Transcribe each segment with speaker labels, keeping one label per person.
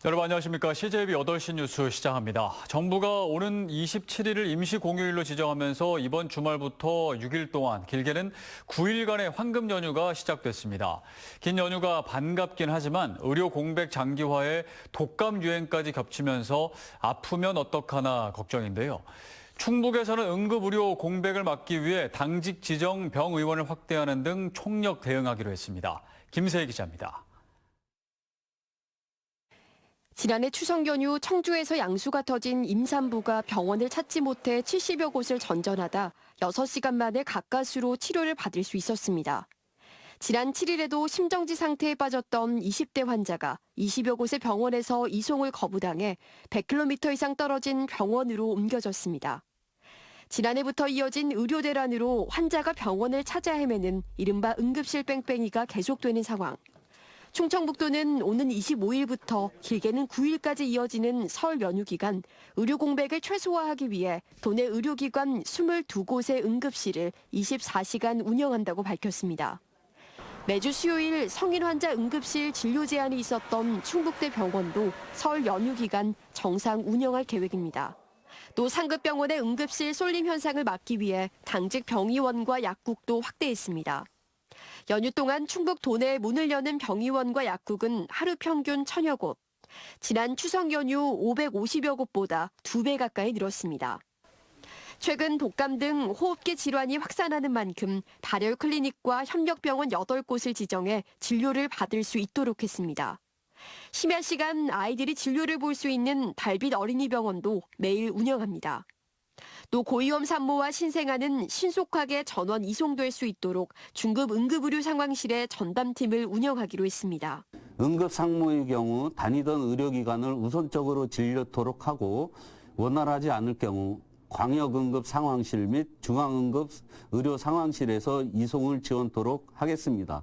Speaker 1: 여러분 안녕하십니까. CJB 8시 뉴스 시작합니다. 정부가 오는 27일을 임시 공휴일로 지정하면서 이번 주말부터 6일 동안 길게는 9일간의 황금 연휴가 시작됐습니다. 긴 연휴가 반갑긴 하지만 의료 공백 장기화에 독감 유행까지 겹치면서 아프면 어떡하나 걱정인데요. 충북에서는 응급의료 공백을 막기 위해 당직 지정 병의원을 확대하는 등 총력 대응하기로 했습니다. 김세희 기자입니다.
Speaker 2: 지난해 추석 연휴 청주에서 양수가 터진 임산부가 병원을 찾지 못해 70여 곳을 전전하다 6시간 만에 가까스로 치료를 받을 수 있었습니다. 지난 7일에도 심정지 상태에 빠졌던 20대 환자가 20여 곳의 병원에서 이송을 거부당해 100km 이상 떨어진 병원으로 옮겨졌습니다. 지난해부터 이어진 의료 대란으로 환자가 병원을 찾아 헤매는 이른바 응급실 뺑뺑이가 계속되는 상황. 충청북도는 오는 25일부터 길게는 9일까지 이어지는 설 연휴 기간 의료 공백을 최소화하기 위해 도내 의료기관 22곳의 응급실을 24시간 운영한다고 밝혔습니다. 매주 수요일 성인 환자 응급실 진료 제한이 있었던 충북대 병원도 설 연휴 기간 정상 운영할 계획입니다. 또 상급병원의 응급실 쏠림 현상을 막기 위해 당직 병의원과 약국도 확대했습니다. 연휴 동안 충북 도내에 문을 여는 병의원과 약국은 하루 평균 1000여 곳, 지난 추석 연휴 550여 곳보다 2배 가까이 늘었습니다. 최근 독감 등 호흡기 질환이 확산하는 만큼 발열 클리닉과 협력병원 8곳을 지정해 진료를 받을 수 있도록 했습니다. 심야 시간 아이들이 진료를 볼 수 있는 달빛 어린이병원도 매일 운영합니다. 또 고위험 산모와 신생아는 신속하게 전원 이송될 수 있도록 중급 응급의료 상황실의 전담팀을 운영하기로 했습니다.
Speaker 3: 응급 상모의 경우 다니던 의료기관을 우선적으로 진료토록 하고 원활하지 않을 경우 광역응급 상황실 및 중앙응급 의료 상황실에서 이송을 지원토록 하겠습니다.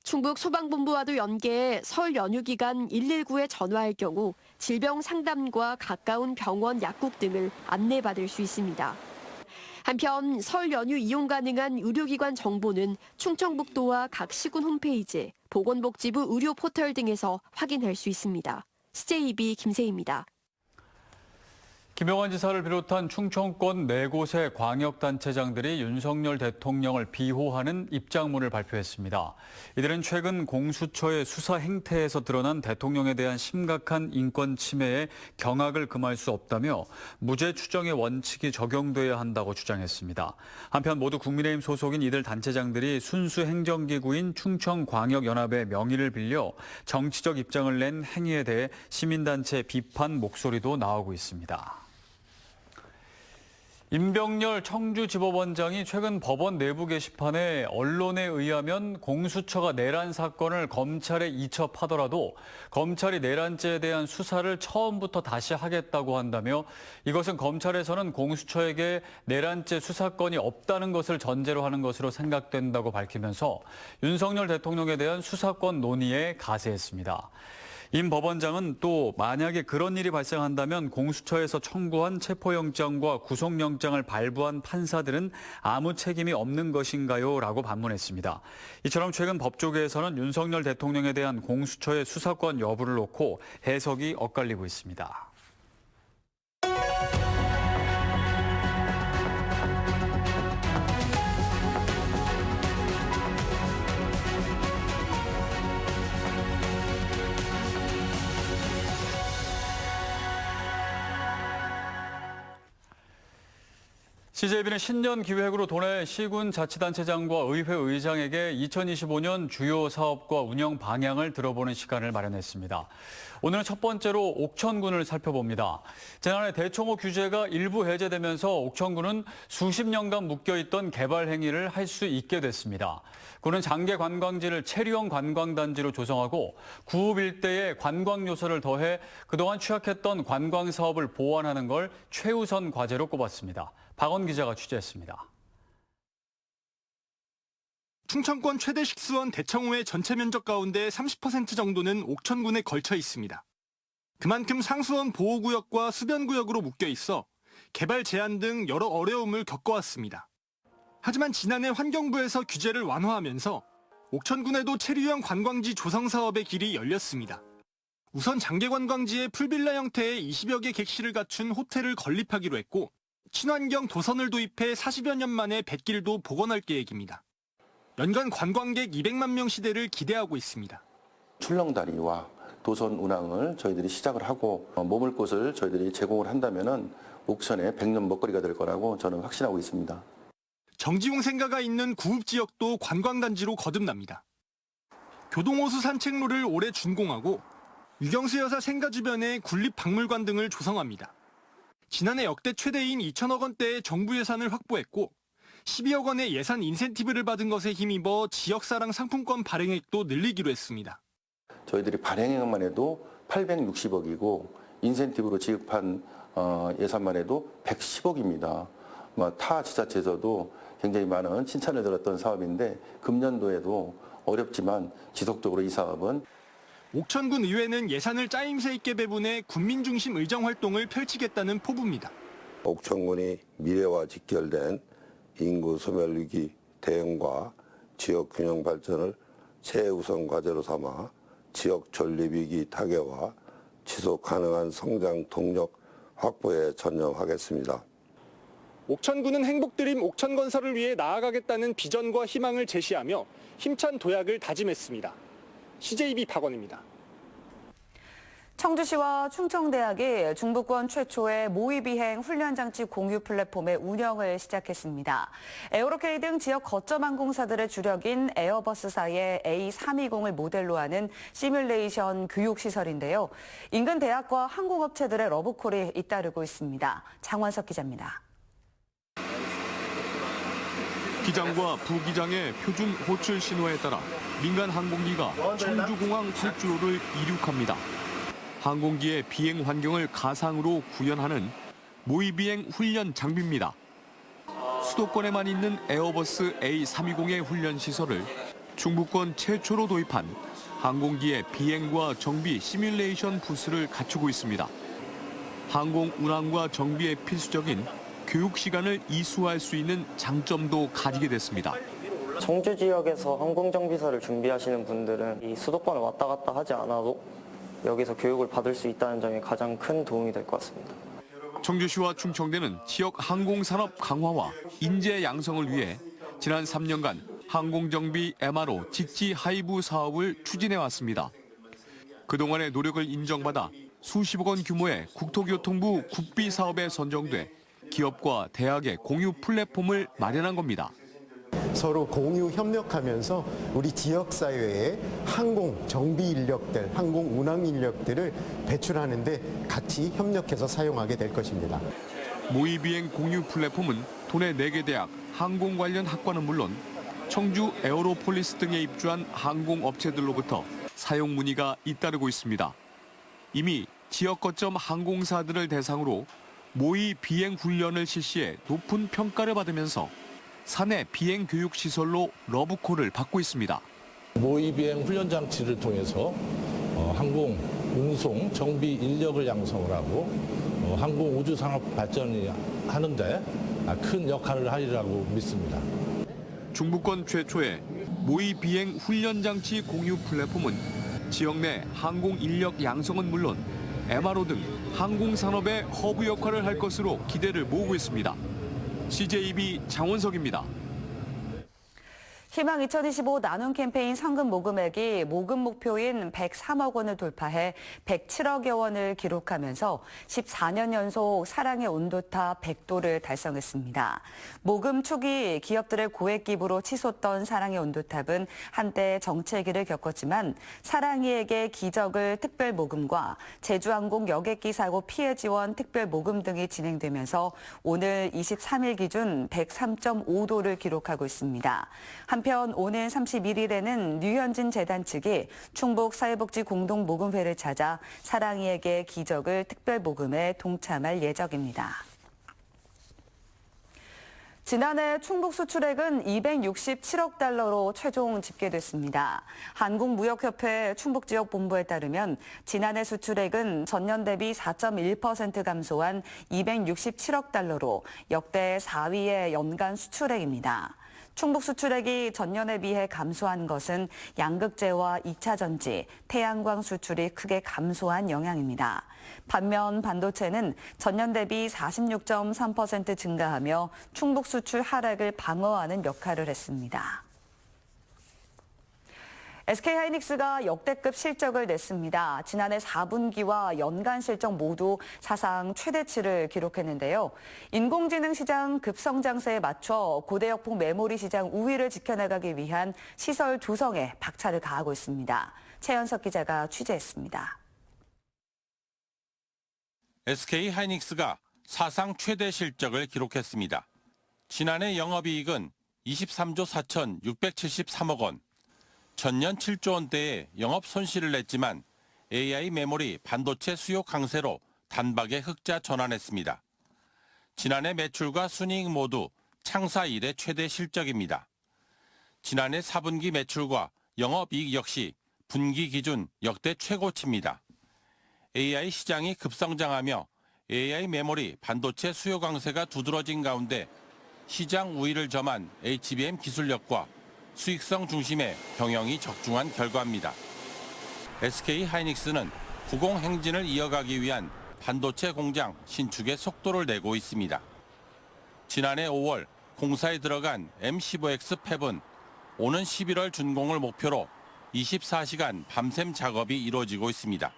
Speaker 2: 충북 소방본부와도 연계해 설 연휴 기간 119에 전화할 경우 질병 상담과 가까운 병원, 약국 등을 안내받을 수 있습니다. 한편 설 연휴 이용 가능한 의료기관 정보는 충청북도와 각 시군 홈페이지, 보건복지부 의료 포털 등에서 확인할 수 있습니다. CJB 김세희입니다.
Speaker 1: 김영환 지사를 비롯한 충청권 4곳의 광역단체장들이 윤석열 대통령을 비호하는 입장문을 발표했습니다. 이들은 최근 공수처의 수사 행태에서 드러난 대통령에 대한 심각한 인권 침해에 경악을 금할 수 없다며 무죄 추정의 원칙이 적용돼야 한다고 주장했습니다. 한편 모두 국민의힘 소속인 이들 단체장들이 순수 행정기구인 충청광역연합의 명의를 빌려 정치적 입장을 낸 행위에 대해 시민단체 비판 목소리도 나오고 있습니다. 임병렬 청주지법원장이 최근 법원 내부 게시판에 언론에 의하면 공수처가 내란 사건을 검찰에 이첩하더라도 검찰이 내란죄에 대한 수사를 처음부터 다시 하겠다고 한다며 이것은 검찰에서는 공수처에게 내란죄 수사권이 없다는 것을 전제로 하는 것으로 생각된다고 밝히면서 윤석열 대통령에 대한 수사권 논의에 가세했습니다. 임 법원장은 또 만약에 그런 일이 발생한다면 공수처에서 청구한 체포영장과 구속영장을 발부한 판사들은 아무 책임이 없는 것인가요? 라고 반문했습니다. 이처럼 최근 법조계에서는 윤석열 대통령에 대한 공수처의 수사권 여부를 놓고 해석이 엇갈리고 있습니다. CJB는 신년 기획으로 도내 시군 자치단체장과 의회 의장에게 2025년 주요 사업과 운영 방향을 들어보는 시간을 마련했습니다. 오늘은 첫 번째로 옥천군을 살펴봅니다. 지난해 대청호 규제가 일부 해제되면서 옥천군은 수십 년간 묶여있던 개발 행위를 할 수 있게 됐습니다. 군은 장개 관광지를 체류형 관광단지로 조성하고 구읍 일대에 관광 요소를 더해 그동안 취약했던 관광 사업을 보완하는 걸 최우선 과제로 꼽았습니다. 박원 기자가 취재했습니다.
Speaker 4: 충청권 최대 식수원 대청호의 전체 면적 가운데 30% 정도는 옥천군에 걸쳐 있습니다. 그만큼 상수원 보호구역과 수변구역으로 묶여 있어 개발 제한 등 여러 어려움을 겪어왔습니다. 하지만 지난해 환경부에서 규제를 완화하면서 옥천군에도 체류형 관광지 조성 사업의 길이 열렸습니다. 우선 장계관광지에 풀빌라 형태의 20여 개 객실을 갖춘 호텔을 건립하기로 했고 친환경 도선을 도입해 40여 년 만에 뱃길도 복원할 계획입니다. 연간 관광객 200만 명 시대를 기대하고 있습니다.
Speaker 5: 출렁다리와 도선 운항을 저희들이 시작을 하고 머물 곳을 저희들이 제공을 한다면은 옥천의 100년 먹거리가 될 거라고 저는 확신하고 있습니다.
Speaker 4: 정지용 생가가 있는 구읍 지역도 관광단지로 거듭납니다. 교동호수 산책로를 올해 준공하고 유경수 여사 생가 주변에 군립박물관 등을 조성합니다. 지난해 역대 최대인 2천억 원대의 정부 예산을 확보했고 12억 원의 예산 인센티브를 받은 것에 힘입어 지역사랑 상품권 발행액도 늘리기로 했습니다.
Speaker 5: 저희들이 발행액만 해도 860억이고 인센티브로 지급한 예산만 해도 110억입니다. 타 지자체에서도 굉장히 많은 칭찬을 들었던 사업인데 금년도에도 어렵지만 지속적으로 이 사업은
Speaker 4: 옥천군 의회는 예산을 짜임새 있게 배분해 군민 중심 의정 활동을 펼치겠다는 포부입니다.
Speaker 6: 옥천군이 미래와 직결된 인구 소멸 위기 대응과 지역 균형 발전을 최우선 과제로 삼아 지역 존립 위기 타개와 지속 가능한 성장 동력 확보에 전념하겠습니다.
Speaker 4: 옥천군은 행복드림 옥천건설을 위해 나아가겠다는 비전과 희망을 제시하며 힘찬 도약을 다짐했습니다. CJB 박원입니다.
Speaker 7: 청주시와 충청대학이 중부권 최초의 모의비행 훈련장치 공유 플랫폼의 운영을 시작했습니다. 에어로K 등 지역 거점 항공사들의 주력인 에어버스사의 A320을 모델로 하는 시뮬레이션 교육시설인데요. 인근 대학과 항공업체들의 러브콜이 잇따르고 있습니다. 장원석 기자입니다.
Speaker 8: 기장과 부기장의 표준 호출 신호에 따라 민간 항공기가 청주공항 활주로를 이륙합니다. 항공기의 비행 환경을 가상으로 구현하는 모의비행 훈련 장비입니다. 수도권에만 있는 에어버스 A320의 훈련 시설을 중부권 최초로 도입한 항공기의 비행과 정비 시뮬레이션 부스를 갖추고 있습니다. 항공 운항과 정비에 필수적인 교육 시간을 이수할 수 있는 장점도 가지게 됐습니다.
Speaker 9: 청주 지역에서 항공정비사를 준비하시는 분들은 이 수도권을 왔다 갔다 하지 않아도 여기서 교육을 받을 수 있다는 점이 가장 큰 도움이 될 것 같습니다.
Speaker 8: 청주시와 충청대는 지역 항공산업 강화와 인재 양성을 위해 지난 3년간 항공정비 MRO 직지 하이브 사업을 추진해왔습니다. 그동안의 노력을 인정받아 수십억 원 규모의 국토교통부 국비 사업에 선정돼 기업과 대학의 공유 플랫폼을 마련한 겁니다.
Speaker 10: 서로 공유 협력하면서 우리 지역사회에 항공 정비 인력들, 항공 운항 인력들을 배출하는 데 같이 협력해서 사용하게 될 것입니다.
Speaker 8: 모의비행 공유 플랫폼은 도내 4개 대학 항공 관련 학과는 물론 청주 에어로폴리스 등에 입주한 항공업체들로부터 사용 문의가 잇따르고 있습니다. 이미 지역 거점 항공사들을 대상으로 모의 비행 훈련을 실시해 높은 평가를 받으면서 사내 비행 교육 시설로 러브콜을 받고 있습니다.
Speaker 11: 모의 비행 훈련 장치를 통해서 항공 운송 정비 인력을 양성을 하고 항공 우주 산업 발전이 하는데 큰 역할을 하리라고 믿습니다.
Speaker 8: 중부권 최초의 모의 비행 훈련 장치 공유 플랫폼은 지역 내 항공 인력 양성은 물론 MRO 등 항공 산업의 허브 역할을 할 것으로 기대를 모으고 있습니다. CJB 장원석입니다.
Speaker 7: 희망 2025 나눔 캠페인 성금 모금액이 모금 목표인 103억 원을 돌파해 107억여 원을 기록하면서 14년 연속 사랑의 온도탑 100도를 달성했습니다. 모금 초기 기업들의 고액 기부로 치솟던 사랑의 온도탑은 한때 정체기를 겪었지만 사랑이에게 기적을 특별 모금과 제주항공 여객기 사고 피해 지원 특별 모금 등이 진행되면서 오늘 23일 기준 103.5도를 기록하고 있습니다. 한편 오는 31일에는 류현진 재단 측이 충북 사회복지 공동모금회를 찾아 사랑이에게 기적을 특별 모금에 동참할 예정입니다. 지난해 충북 수출액은 267억 달러로 최종 집계됐습니다. 한국무역협회 충북지역본부에 따르면 지난해 수출액은 전년 대비 4.1% 감소한 267억 달러로 역대 4위의 연간 수출액입니다. 충북 수출액이 전년에 비해 감소한 것은 양극재와 2차 전지, 태양광 수출이 크게 감소한 영향입니다. 반면 반도체는 전년 대비 46.3% 증가하며 충북 수출 하락을 방어하는 역할을 했습니다. SK하이닉스가 역대급 실적을 냈습니다. 지난해 4분기와 연간 실적 모두 사상 최대치를 기록했는데요. 인공지능 시장 급성장세에 맞춰 고대역폭 메모리 시장 우위를 지켜나가기 위한 시설 조성에 박차를 가하고 있습니다. 최연석 기자가 취재했습니다.
Speaker 12: SK하이닉스가 사상 최대 실적을 기록했습니다. 지난해 영업이익은 23조 4,673억 원, 전년 7조 원대의 영업 손실을 냈지만 AI 메모리 반도체 수요 강세로 단박에 흑자 전환했습니다. 지난해 매출과 순이익 모두 창사 이래 최대 실적입니다. 지난해 4분기 매출과 영업이익 역시 분기 기준 역대 최고치입니다. AI 시장이 급성장하며 AI 메모리 반도체 수요 강세가 두드러진 가운데 시장 우위를 점한 HBM 기술력과 수익성 중심의 경영이 적중한 결과입니다. SK하이닉스는 구공 행진을 이어가기 위한 반도체 공장 신축에 속도를 내고 있습니다. 지난해 5월 공사에 들어간 M15X 팹은 오는 11월 준공을 목표로 24시간 밤샘 작업이 이루어지고 있습니다.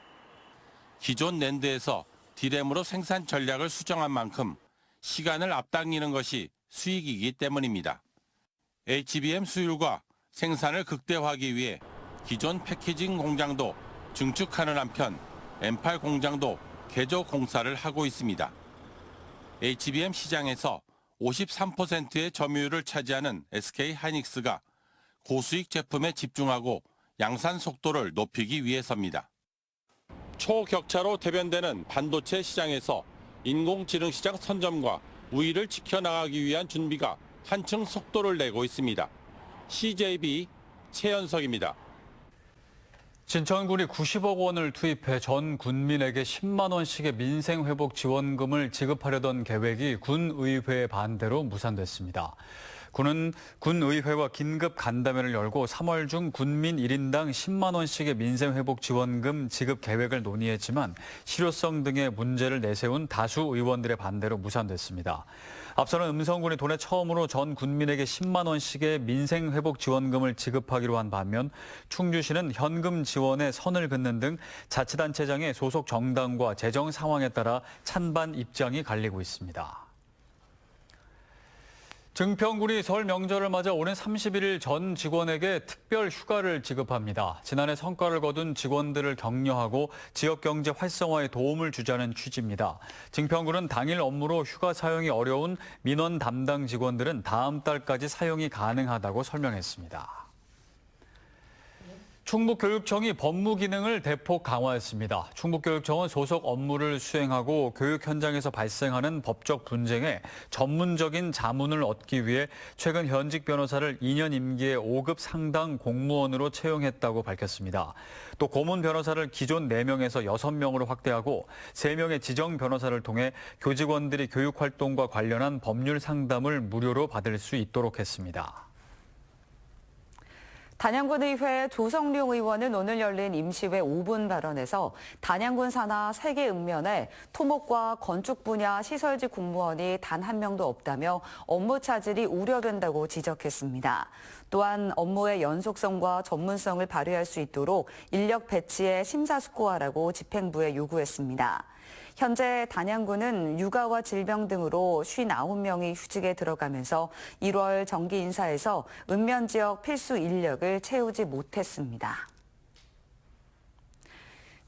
Speaker 12: 기존 낸드에서 D램으로 생산 전략을 수정한 만큼 시간을 앞당기는 것이 수익이기 때문입니다. HBM 수율과 생산을 극대화하기 위해 기존 패키징 공장도 증축하는 한편 M8 공장도 개조 공사를 하고 있습니다. HBM 시장에서 53%의 점유율을 차지하는 SK하이닉스가 고수익 제품에 집중하고 양산 속도를 높이기 위해서입니다. 초격차로 대변되는 반도체 시장에서 인공지능 시장 선점과 우위를 지켜나가기 위한 준비가 한층 속도를 내고 있습니다. CJB 최연석입니다.
Speaker 1: 진천군이 90억 원을 투입해 전 군민에게 10만 원씩의 민생회복 지원금을 지급하려던 계획이 군의회 반대로 무산됐습니다. 군은 군의회와 긴급 간담회를 열고 3월 중 군민 1인당 10만 원씩의 민생회복 지원금 지급 계획을 논의했지만 실효성 등의 문제를 내세운 다수 의원들의 반대로 무산됐습니다. 앞서는 음성군이 도내 처음으로 전 군민에게 10만 원씩의 민생회복 지원금을 지급하기로 한 반면 충주시는 현금 지원에 선을 긋는 등 자치단체장의 소속 정당과 재정 상황에 따라 찬반 입장이 갈리고 있습니다. 증평군이 설 명절을 맞아 오는 31일 전 직원에게 특별 휴가를 지급합니다. 지난해 성과를 거둔 직원들을 격려하고 지역 경제 활성화에 도움을 주자는 취지입니다. 증평군은 당일 업무로 휴가 사용이 어려운 민원 담당 직원들은 다음 달까지 사용이 가능하다고 설명했습니다. 충북교육청이 법무 기능을 대폭 강화했습니다. 충북교육청은 소속 업무를 수행하고 교육 현장에서 발생하는 법적 분쟁에 전문적인 자문을 얻기 위해 최근 현직 변호사를 2년 임기의 5급 상당 공무원으로 채용했다고 밝혔습니다. 또 고문 변호사를 기존 4명에서 6명으로 확대하고 3명의 지정 변호사를 통해 교직원들이 교육 활동과 관련한 법률 상담을 무료로 받을 수 있도록 했습니다.
Speaker 7: 단양군의회 조성룡 의원은 오늘 열린 임시회 5분 발언에서 단양군 산하 3개 읍면에 토목과 건축 분야 시설직 공무원이 단 한 명도 없다며 업무 차질이 우려된다고 지적했습니다. 또한 업무의 연속성과 전문성을 발휘할 수 있도록 인력 배치에 심사숙고하라고 집행부에 요구했습니다. 현재 단양군은 육아와 질병 등으로 59명이 휴직에 들어가면서 1월 정기 인사에서 읍면 지역 필수 인력을 채우지 못했습니다.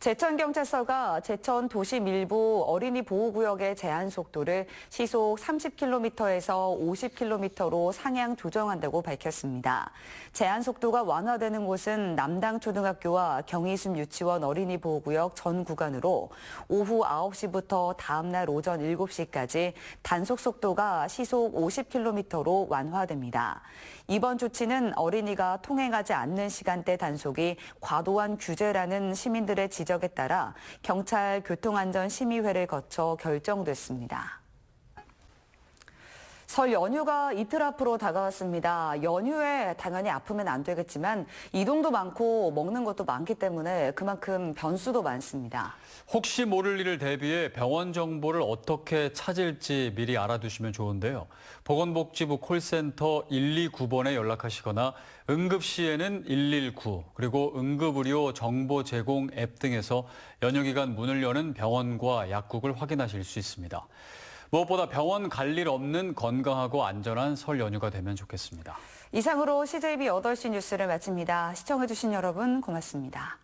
Speaker 7: 제천경찰서가 제천 도심 일부 어린이 보호구역의 제한 속도를 시속 30km에서 50km로 상향 조정한다고 밝혔습니다. 제한 속도가 완화되는 곳은 남당초등학교와 경희순 유치원 어린이 보호구역 전 구간으로 오후 9시부터 다음 날 오전 7시까지 단속 속도가 시속 50km로 완화됩니다. 이번 조치는 어린이가 통행하지 않는 시간대 단속이 과도한 규제라는 시민들의 지적에 따라 경찰 교통안전심의회를 거쳐 결정됐습니다. 설 연휴가 이틀 앞으로 다가왔습니다. 연휴에 당연히 아프면 안 되겠지만 이동도 많고 먹는 것도 많기 때문에 그만큼 변수도 많습니다.
Speaker 1: 혹시 모를 일을 대비해 병원 정보를 어떻게 찾을지 미리 알아두시면 좋은데요. 보건복지부 콜센터 129번에 연락하시거나 응급 시에는 119, 그리고 응급의료 정보 제공 앱 등에서 연휴 기간 문을 여는 병원과 약국을 확인하실 수 있습니다. 무엇보다 병원 갈 일 없는 건강하고 안전한 설 연휴가 되면 좋겠습니다.
Speaker 7: 이상으로 CJB 8시 뉴스를 마칩니다. 시청해주신 여러분 고맙습니다.